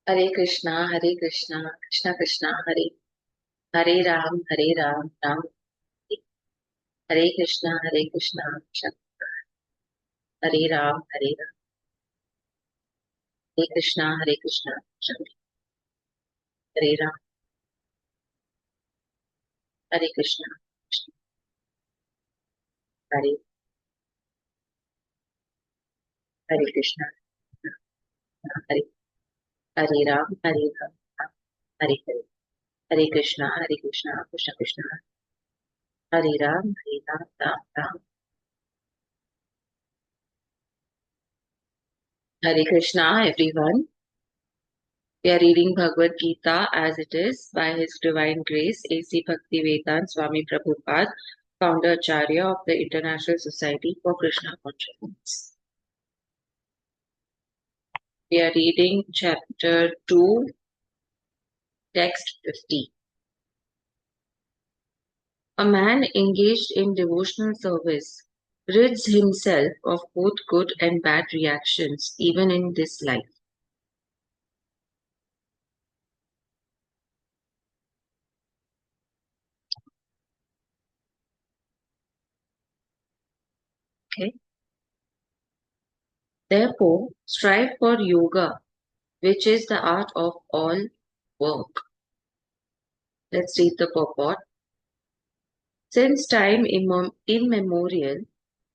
Hare Krishna, Krishna Krishna, Hare Hare Ram, Ram Hare Krishna, Krishna Hare Ram, Hare Krishna, Hare Ram, Hare Krishna, Hare Hare Krishna, Hare Hare Ram, Hare Hare Hare Krishna, Krishna Krishna, Hare Ram, Ram Ram. Hare Krishna, everyone. We are reading Bhagwat Geeta as it is by His Divine Grace, A.C. Bhaktivedanta Swami Prabhupada, founder Acharya of the International Society for Krishna Consciousness. We are reading chapter 2, text 50. A man engaged in devotional service rids himself of both good and bad reactions even in this life. Okay. Therefore, strive for yoga, which is the art of all work. Let's read the purport. Since time immemorial,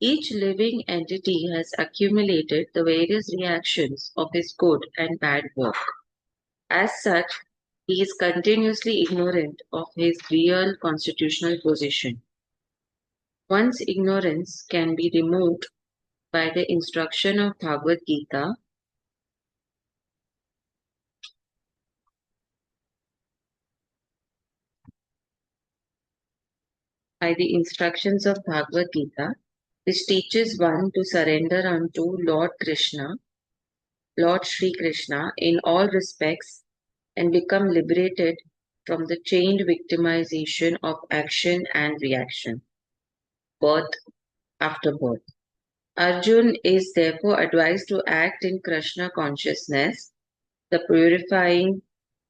each living entity has accumulated the various reactions of his good and bad work. As such, he is continuously ignorant of his real constitutional position. One's ignorance can be removed by the instruction of Bhagwat Geeta. By the instructions of Bhagwat Gita, which teaches one to surrender unto Lord Krishna, Lord Sri Krishna, in all respects and become liberated from the chained victimization of action and reaction, birth after birth. Arjun is therefore advised to act in Krishna consciousness, the purifying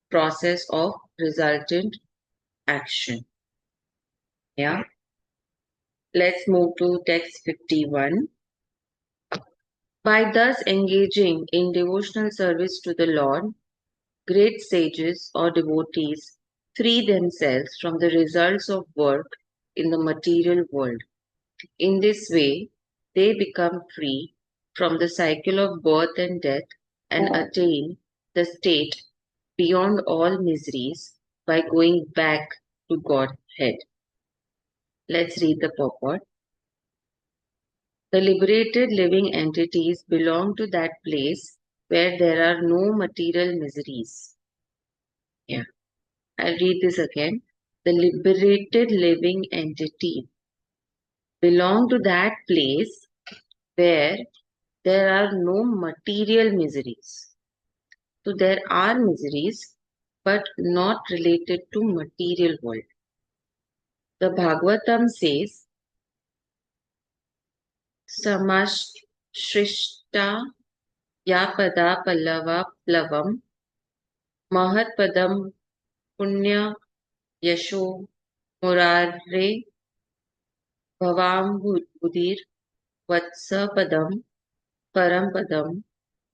process of resultant action. Yeah. Let's move to text 51. By thus engaging in devotional service to the Lord, great sages or devotees free themselves from the results of work in the material world. In this way, they become free from the cycle of birth and death and attain the state beyond all miseries by going back to Godhead. Let's read the purport. The liberated living entities belong to that place where there are no material miseries. Yeah, I'll read this again. The liberated living entity belong to that place where there are no material miseries. So there are miseries, but not related to material world. The Bhagavatam says, Samashrishta yapada pallava plavam mahatpadam punya yasho murare bhavam budir vatsa padam param padam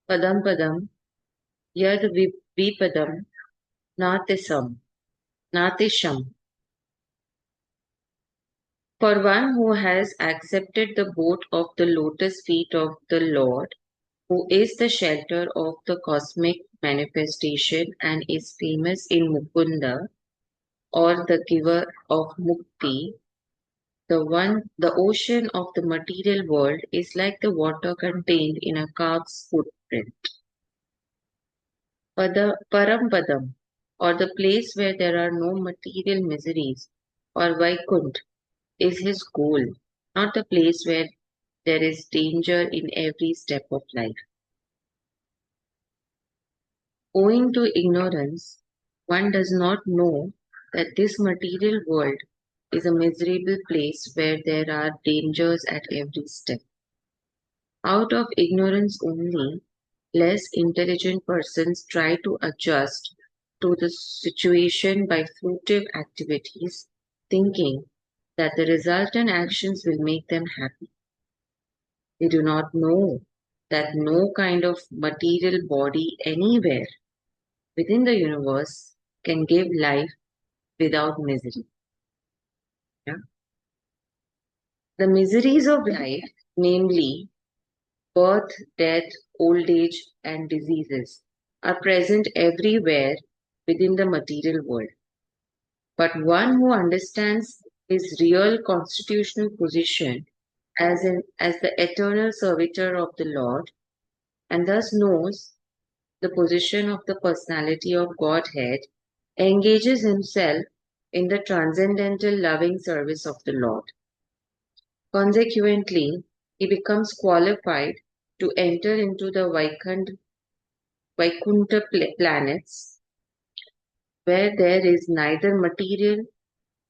padam padam yad vipadam natisham. For one who has accepted the boat of the lotus feet of the Lord, who is the shelter of the cosmic manifestation and is famous in Mukunda, or the giver of Mukti, the ocean of the material world is like the water contained in a calf's footprint. Parampadam, or the place where there are no material miseries, or Vaikunt, is his goal, not the place where there is danger in every step of life. Owing to ignorance, one does not know that this material world is a miserable place where there are dangers at every step. Out of ignorance only, less intelligent persons try to adjust to the situation by fruitive activities, thinking that the resultant actions will make them happy. They do not know that no kind of material body anywhere within the universe can give life without misery. Yeah? The miseries of life, namely birth, death, old age, and diseases, are present everywhere within the material world. But one who understands his real constitutional position as the eternal servitor of the Lord, and thus knows the position of the personality of Godhead, engages himself in the transcendental loving service of the Lord. Consequently, he becomes qualified to enter into the Vaikuntha planets, where there is neither material,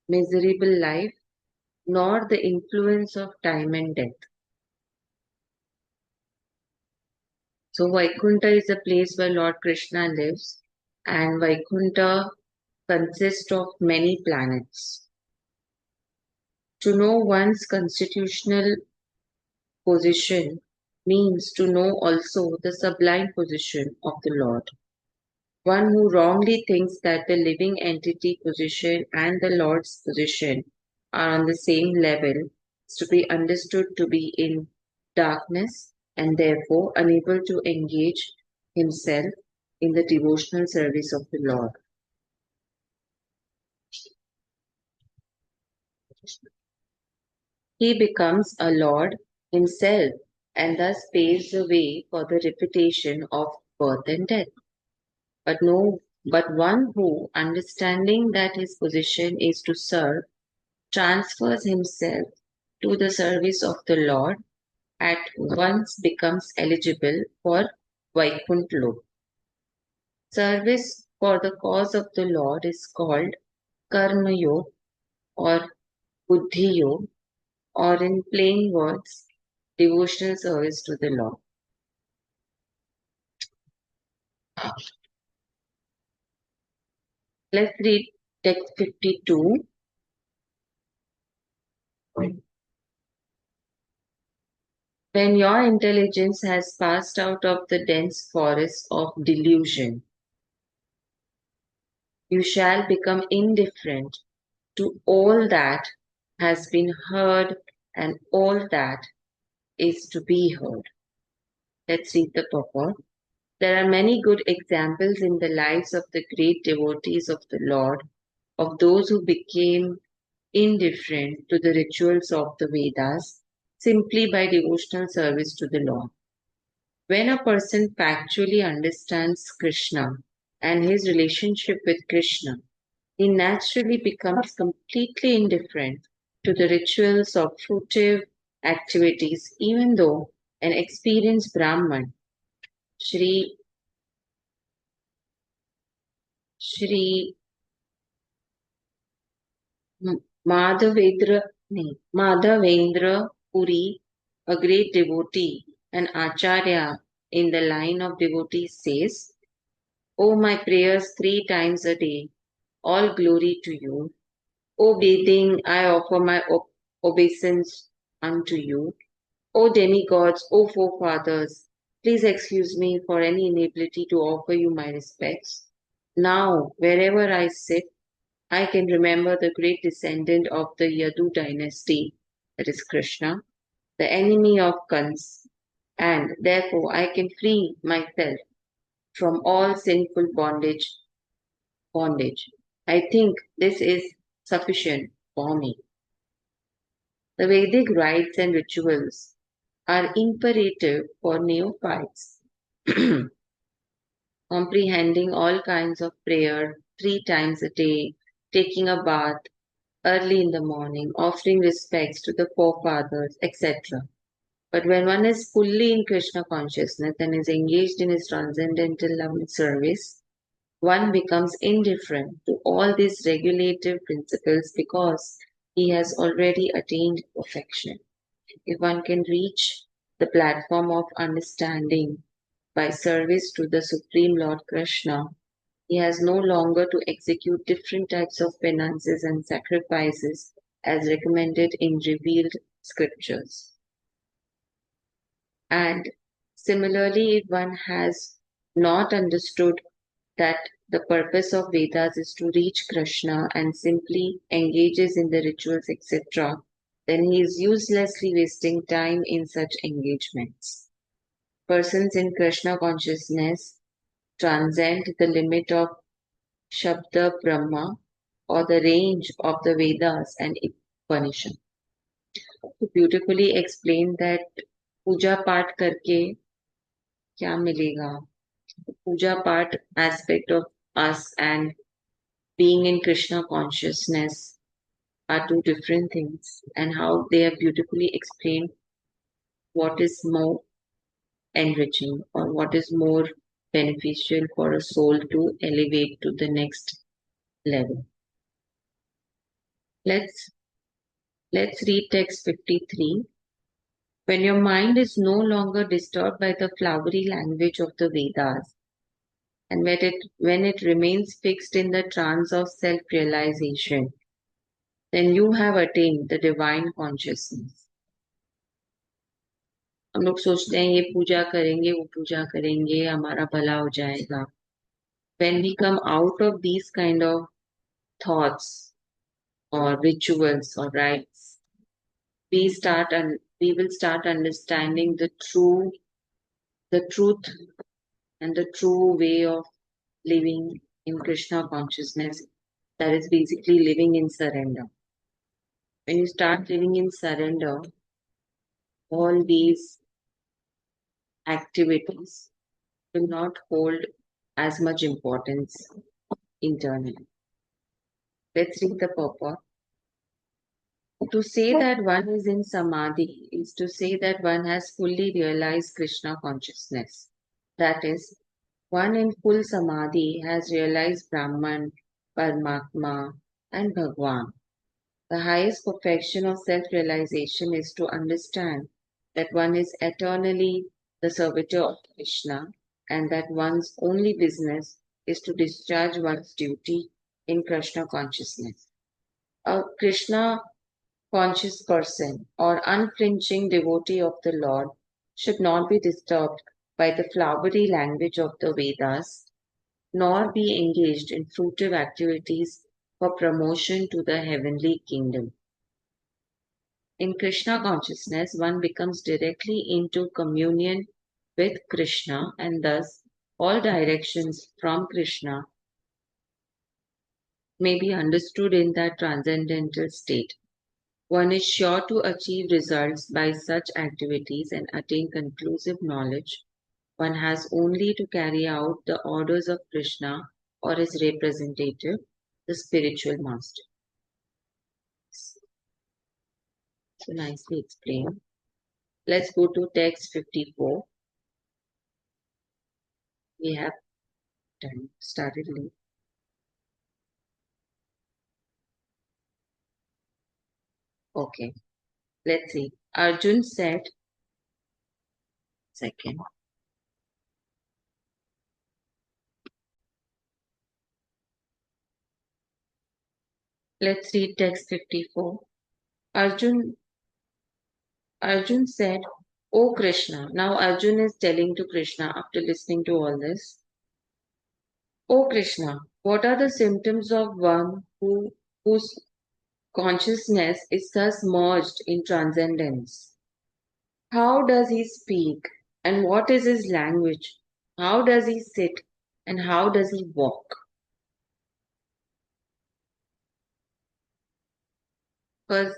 miserable life nor the influence of time and death. So, Vaikuntha is a place where Lord Krishna lives, and Vaikuntha consists of many planets. To know one's constitutional position means to know also the sublime position of the Lord. One who wrongly thinks that the living entity position and the Lord's position are on the same level is to be understood to be in darkness and therefore unable to engage himself in the devotional service of the Lord. He becomes a Lord himself and thus paves the way for the repetition of birth and death. But one who, understanding that his position is to serve, transfers himself to the service of the Lord, at once becomes eligible for Vaikuntha Lok. Service for the cause of the Lord is called Karma Yoga or Buddhi Yoga, or in plain words, devotional service to the Lord. Let's read text 52. When your intelligence has passed out of the dense forest of delusion, you shall become indifferent to all that has been heard and all that is to be heard. Let's read the purport. There are many good examples in the lives of the great devotees of the Lord, of those who became indifferent to the rituals of the Vedas simply by devotional service to the Lord. When a person factually understands Krishna and his relationship with Krishna, he naturally becomes completely indifferent to the rituals of fruitive activities, even though an experienced Brahman, Shri Shri Madhavendra, Madhavendra Puri, a great devotee, an acharya in the line of devotees, says, O my prayers 3 times a day, all glory to you. O bathing, I offer my obeisance unto you. O demigods, O forefathers, please excuse me for any inability to offer you my respects. Now, wherever I sit, I can remember the great descendant of the Yadu dynasty, that is Krishna, the enemy of Kans, and therefore I can free myself from all sinful bondage. I think this is sufficient for me. The Vedic rites and rituals are imperative for neophytes, comprehending all kinds of prayer 3 times a day, taking a bath early in the morning, offering respects to the forefathers, etc. But when one is fully in Krishna consciousness and is engaged in his transcendental loving service, one becomes indifferent to all these regulative principles because he has already attained perfection. If one can reach the platform of understanding by service to the Supreme Lord Krishna, he has no longer to execute different types of penances and sacrifices as recommended in revealed scriptures. And similarly, if one has not understood that the purpose of Vedas is to reach Krishna and simply engages in the rituals, etc., then he is uselessly wasting time in such engagements. Persons in Krishna consciousness transcend the limit of Shabda Brahma or the range of the Vedas and Upanishads. To beautifully explain that पूजा पाठ करके क्या मिलेगा? Puja part aspect of us and being in Krishna consciousness are two different things, and how they have beautifully explained what is more enriching or what is more beneficial for a soul to elevate to the next level. Let's read text 53. When your mind is no longer disturbed by the flowery language of the Vedas, and when it remains fixed in the trance of self-realization, then you have attained the divine consciousness. हम लोग सोचते हैं ये पूजा करेंगे वो पूजा करेंगे हमारा भला हो जाएगा. When we come out of these kind of thoughts or rituals or rites, we will start understanding the truth and the true way of living in Krishna consciousness. That is basically living in surrender. When you start living in surrender, all these activities will not hold as much importance internally. Let's read the purport. To say that one is in samadhi is to say that one has fully realized Krishna consciousness. That is, one in full samadhi has realized Brahman, Paramatma, and Bhagwan. The highest perfection of self-realization is to understand that one is eternally the servitor of Krishna and that one's only business is to discharge one's duty in Krishna consciousness. A Krishna conscious person or unflinching devotee of the Lord should not be disturbed by the flowery language of the Vedas, nor be engaged in fruitive activities for promotion to the heavenly kingdom. In Krishna consciousness, one becomes directly into communion with Krishna, and thus all directions from Krishna may be understood in that transcendental state. One is sure to achieve results by such activities and attain conclusive knowledge. One has only to carry out the orders of Krishna or his representative, the spiritual master. So nicely explained. Let's go to text 54. We have started late. Okay, let's see. Arjun said, second. Let's read text 54. Arjun said, "O Krishna." Now Arjun is telling to Krishna after listening to all this. "O Krishna, what are the symptoms of one whose consciousness is thus merged in transcendence? How does he speak? And what is his language? How does he sit? And how does he walk?" Because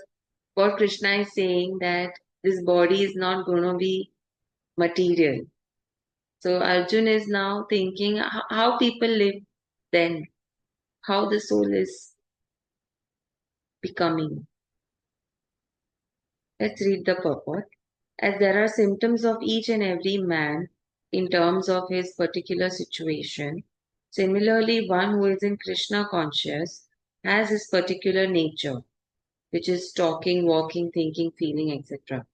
what Krishna is saying that this body is not going to be material. So Arjun is now thinking how people live then, how the soul is becoming. Let's read the purport. As there are symptoms of each and every man in terms of his particular situation, similarly, one who is in Krishna conscious has his particular nature, which is talking, walking, thinking, feeling, etc.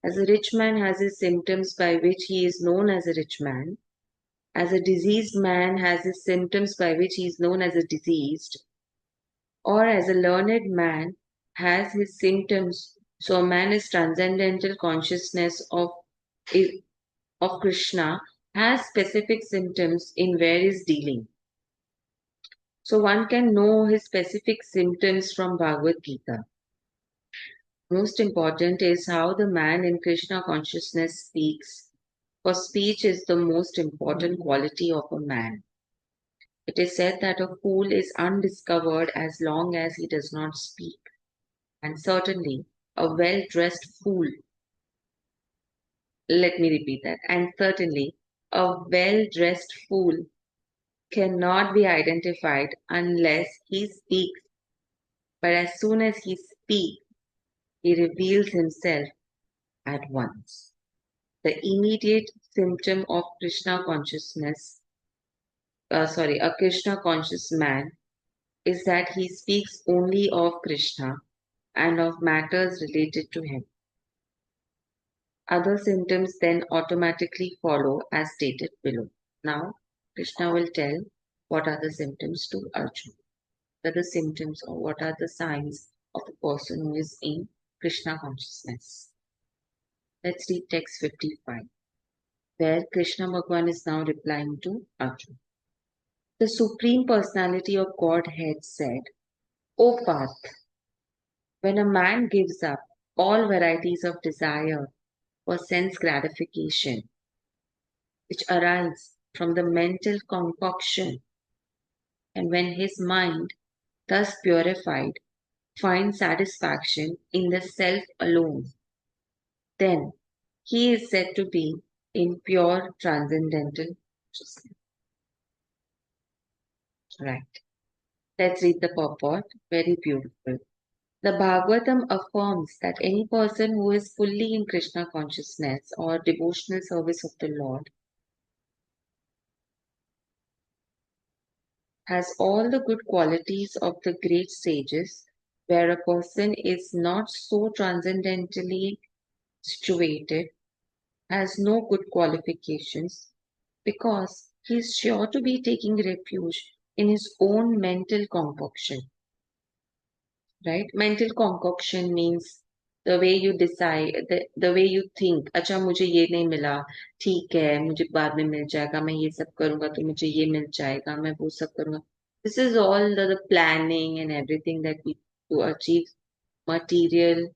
As a rich man has his symptoms by which he is known as a rich man, as a diseased man has his symptoms by which he is known as a diseased, or as a learned man has his symptoms. So a man is transcendental consciousness of Krishna has specific symptoms in various dealing. So one can know his specific symptoms from Bhagwat Geeta. Most important is how the man in Krishna consciousness speaks, for speech is the most important quality of a man. It is said that a fool is undiscovered as long as he does not speak, and certainly a well dressed fool, let me repeat that, and certainly a well dressed fool cannot be identified unless he speaks, but as soon as he speaks, he reveals himself at once. The immediate symptom of a Krishna conscious man is that he speaks only of Krishna and of matters related to him. Other symptoms then automatically follow as stated below. Now, Krishna will tell what are the symptoms to Arjuna. What are the symptoms or what are the signs of a person who is in Krishna consciousness? Let's read text 55, where Krishna Bhagwan is now replying to Arjuna. The Supreme Personality of Godhead said, O Parth, when a man gives up all varieties of desire for sense gratification, which arise from the mental concoction, and when his mind, thus purified, finds satisfaction in the self alone, then he is said to be in pure transcendental consciousness. Right. Let's read the purport. Very beautiful. The Bhagavatam affirms that any person who is fully in Krishna consciousness or devotional service of the Lord has all the good qualities of the great sages, where a person is not so transcendentally situated, has no good qualifications, because he is sure to be taking refuge in his own mental concoction. Right? Mental concoction means the way you decide, the way you think. अच्छा मुझे ये नहीं मिला, ठीक है मुझे बाद में मिल जाएगा, मैं ये सब करूंगा तो मुझे ये मिल जाएगा, मैं वो सब करूंगा. This is all the planning and everything that we do to achieve material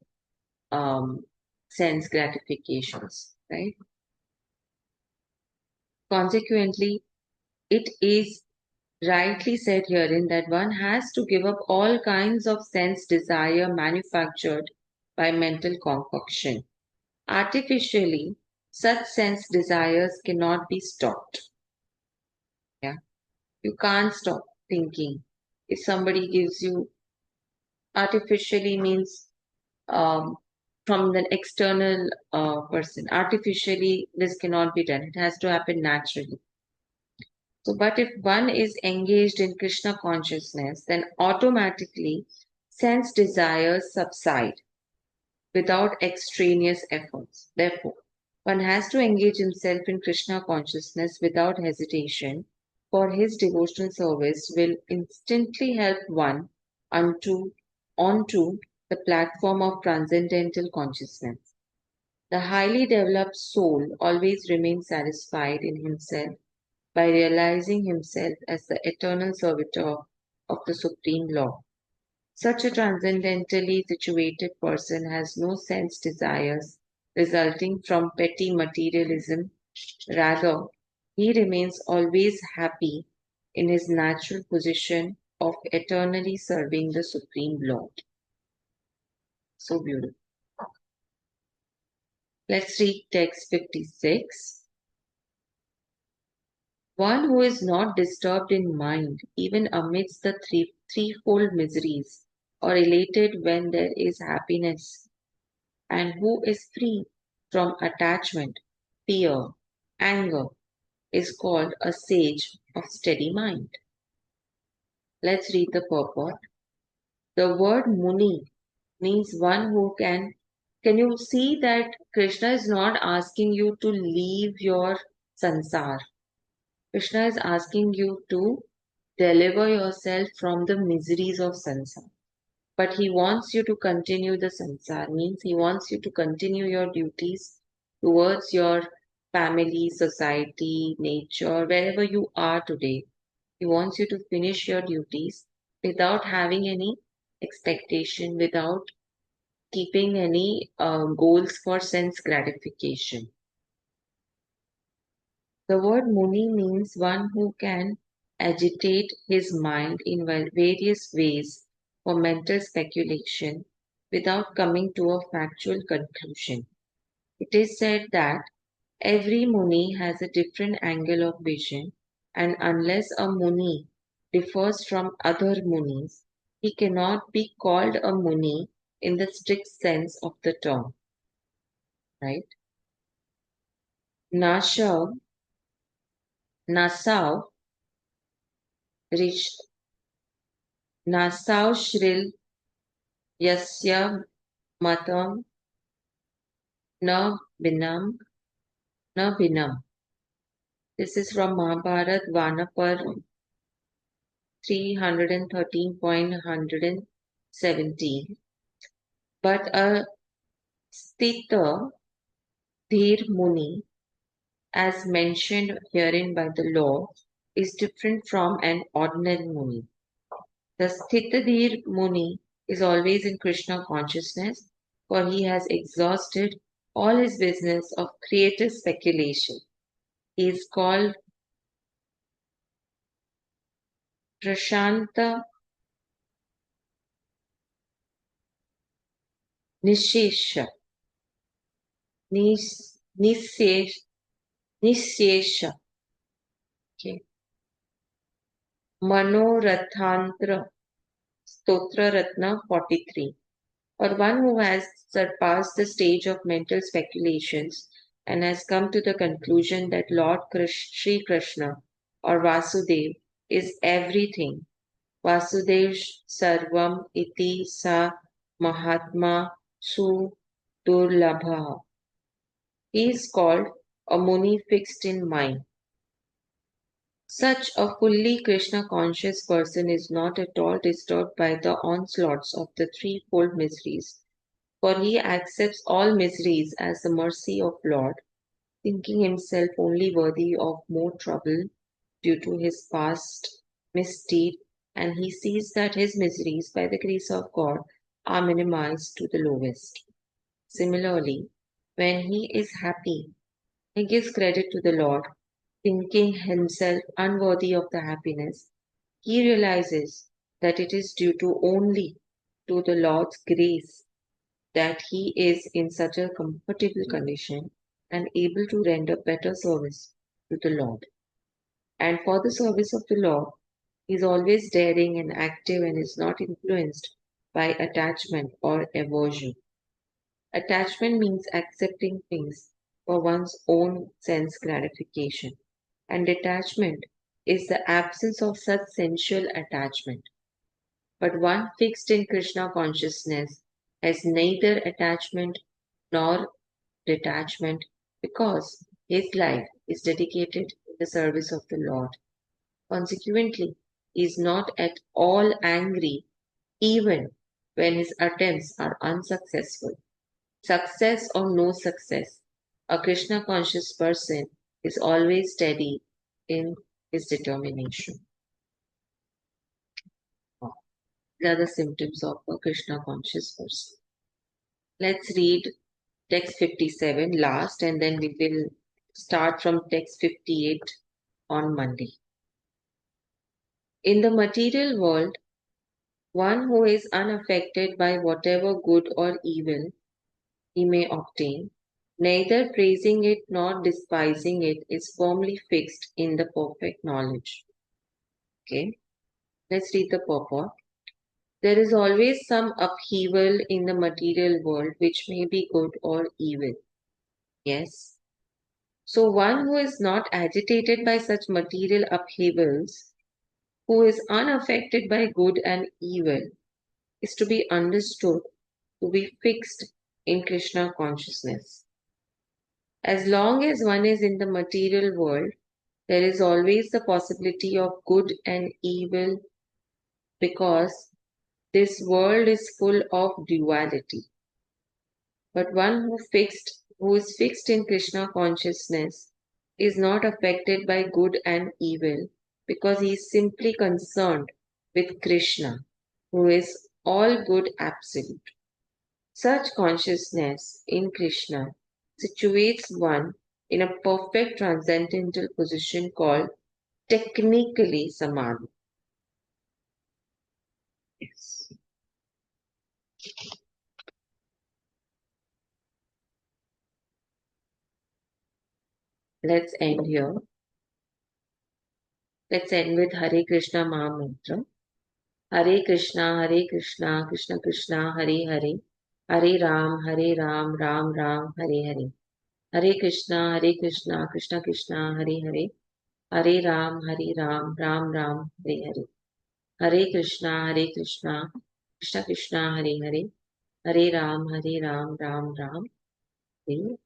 sense gratifications, right? Consequently, it is rightly said herein that one has to give up all kinds of sense desire manufactured by mental concoction. Artificially, such sense desires cannot be stopped. Yeah, you can't stop thinking. If somebody gives you artificially means from the external person. Artificially, this cannot be done. It has to happen naturally. So, but if one is engaged in Krishna consciousness, then automatically sense desires subside without extraneous efforts. Therefore, one has to engage himself in Krishna consciousness without hesitation, for his devotional service will instantly help one onto the platform of transcendental consciousness. The highly developed soul always remains satisfied in himself by realizing himself as the eternal servitor of the Supreme Law. Such a transcendentally situated person has no sense desires resulting from petty materialism. Rather, he remains always happy in his natural position of eternally serving the Supreme Lord. So beautiful. Let's read text 56. One who is not disturbed in mind, even amidst the threefold miseries, or elated when there is happiness, and who is free from attachment, fear, anger, is called a sage of steady mind. Let's read the purport. The word Muni means one who can Can you see that Krishna is not asking you to leave your sansar? Krishna is asking you to deliver yourself from the miseries of sansar. But he wants you to continue the sansar, means he wants you to continue your duties towards your family, society, nature, wherever you are today. He wants you to finish your duties without having any expectation, without keeping any goals for sense gratification. The word Muni means one who can agitate his mind in various ways for mental speculation without coming to a factual conclusion. It is said that every Muni has a different angle of vision, and unless a Muni differs from other Munis, he cannot be called a Muni in the strict sense of the term, right? Nashav, Nasav, Rish, Nasav Shril Yasya Matam Na Binam Na Binam. This is from Mahabharat Vanapar 313.117. But a Stita Dhir Muni, as mentioned herein by the law, is different from an ordinary Muni. The Sthitadhir Muni is always in Krishna consciousness, for he has exhausted all his business of creative speculation. He is called Prashanta Nishesha. Nishesha. Nishesha. Okay. Manorathantra Stotra Ratna 43. Or one who has surpassed the stage of mental speculations and has come to the conclusion that Lord Sri Krishna or Vasudev is everything. Vasudev Sarvam Iti Sa Mahatma Su Durlabha. He is called a Muni fixed in mind. Such a fully Krishna conscious person is not at all disturbed by the onslaughts of the threefold miseries, for he accepts all miseries as the mercy of Lord, thinking himself only worthy of more trouble due to his past misdeed, and he sees that his miseries, by the grace of God, are minimized to the lowest. Similarly, when he is happy, he gives credit to the Lord, thinking himself unworthy of the happiness. He realizes that it is due to only to the Lord's grace that he is in such a comfortable condition and able to render better service to the Lord. And for the service of the Lord, he is always daring and active and is not influenced by attachment or aversion. Attachment means accepting things for one's own sense gratification, and detachment is the absence of such sensual attachment. But one fixed in Krishna consciousness has neither attachment nor detachment because his life is dedicated in the service of the Lord. Consequently, he is not at all angry even when his attempts are unsuccessful. Success or no success, a Krishna conscious person is always steady in his determination. These are the symptoms of a Krishna conscious person. Let's read text 57 last and then we will start from text 58 on Monday. In the material world, one who is unaffected by whatever good or evil he may obtain, neither praising it nor despising it, is firmly fixed in the perfect knowledge. Okay, let's read the purport. There is always some upheaval in the material world which may be good or evil. Yes. So one who is not agitated by such material upheavals, who is unaffected by good and evil, is to be understood to be fixed in Krishna consciousness. As long as one is in the material world, there is always the possibility of good and evil because this world is full of duality. But one who is fixed in Krishna consciousness is not affected by good and evil because he is simply concerned with Krishna, who is all good absolute. Such consciousness in Krishna situates one in a perfect transcendental position called technically samadhi. Yes. Let's end here. Let's end with Hare Krishna Maha Mantra. Hare Krishna, Krishna Krishna, Hare Hare, Hare Ram, Ram Ram, Hare Hare. Hare Krishna, Krishna Krishna, Hare Hare, Hare Ram, Ram Ram, Hare Hare. Hare Krishna, Krishna Krishna, Hare Hare, Hare Ram, Ram Ram, Hare